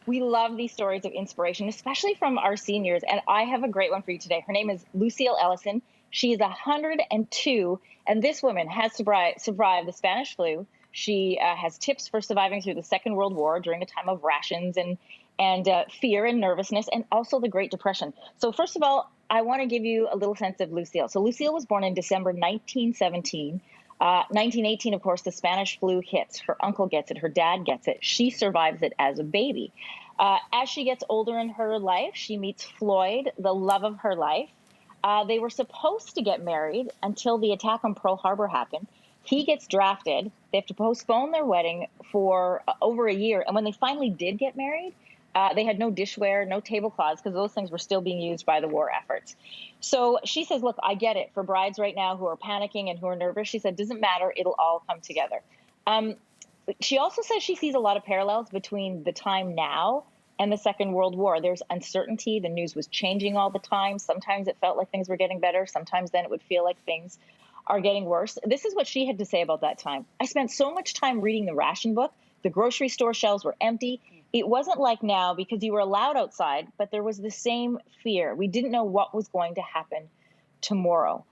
We love these stories of inspiration, especially from our seniors. And I have a great one for you today. Her name is Lucille Elison. She is 102, and this woman has survived the Spanish flu. She has tips for surviving through the Second World War during a time of rations and fear and nervousness, and also the Great Depression. So first of all, I want to give you a little sense of Lucille. So Lucille was born in December 1917. 1918, of course, the Spanish flu hits. Her uncle gets it. Her dad gets it. She survives it as a baby. As she gets older in her life, she meets Floyd, the love of her life. They were supposed to get married until the attack on Pearl Harbor happened. He gets drafted. They have to postpone their wedding for over a year. And when they finally did get married, they had no dishware, no tablecloths, because those things were still being used by the war efforts. So she says, look, I get it. For brides right now who are panicking and who are nervous, she said, doesn't matter. It'll all come together. She also says she sees a lot of parallels between the time now and the Second World War. There's uncertainty. The news was changing all the time. Sometimes it felt like things were getting better. Sometimes then it would feel like things are getting worse. This is what she had to say about that time. I spent so much time reading the ration book. The grocery store shelves were empty. It wasn't like now because you were allowed outside, but there was the same fear. We didn't know what was going to happen tomorrow.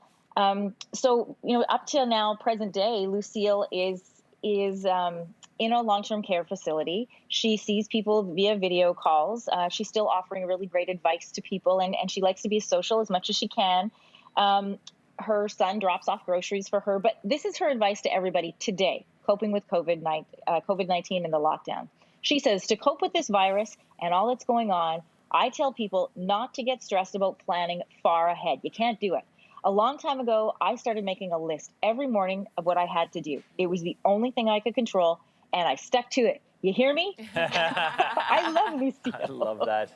So, up till now, present day, Lucille is in a long-term care facility. She sees people via video calls. She's still offering really great advice to people, and she likes to be social as much as she can. Her son drops off groceries for her, but this is her advice to everybody today, coping with COVID-19 and the lockdown. She says, to cope with this virus and all that's going on, I tell people not to get stressed about planning far ahead. You can't do it. A long time ago, I started making a list every morning of what I had to do. It was the only thing I could control, and I stuck to it. You hear me? I love Lucille. I love that.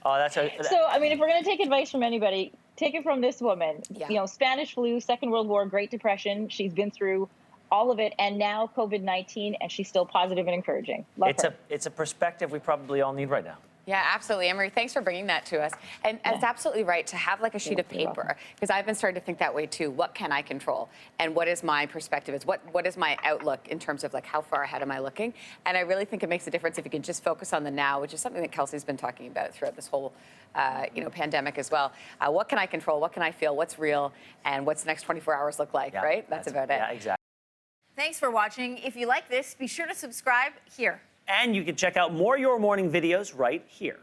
Oh, So, if we're going to take advice from anybody, take it from this woman. Yeah. Spanish flu, Second World War, Great Depression. She's been through all of it, and now COVID-19, and she's still positive and encouraging. Love her. It's a perspective we probably all need right now. Yeah, absolutely. Emery, thanks for bringing that to us. And it's absolutely right to have like a sheet of paper, because I've been starting to think that way too. What can I control? And what is my perspective? What is my outlook in terms of like how far ahead am I looking? And I really think it makes a difference if you can just focus on the now, which is something that Kelsey's been talking about throughout this whole pandemic as well. What can I control? What can I feel? What's real? And what's the next 24 hours look like, right? That's about it. Yeah, exactly. Thanks for watching. If you like this, be sure to subscribe here. And you can check out more Your Morning videos right here.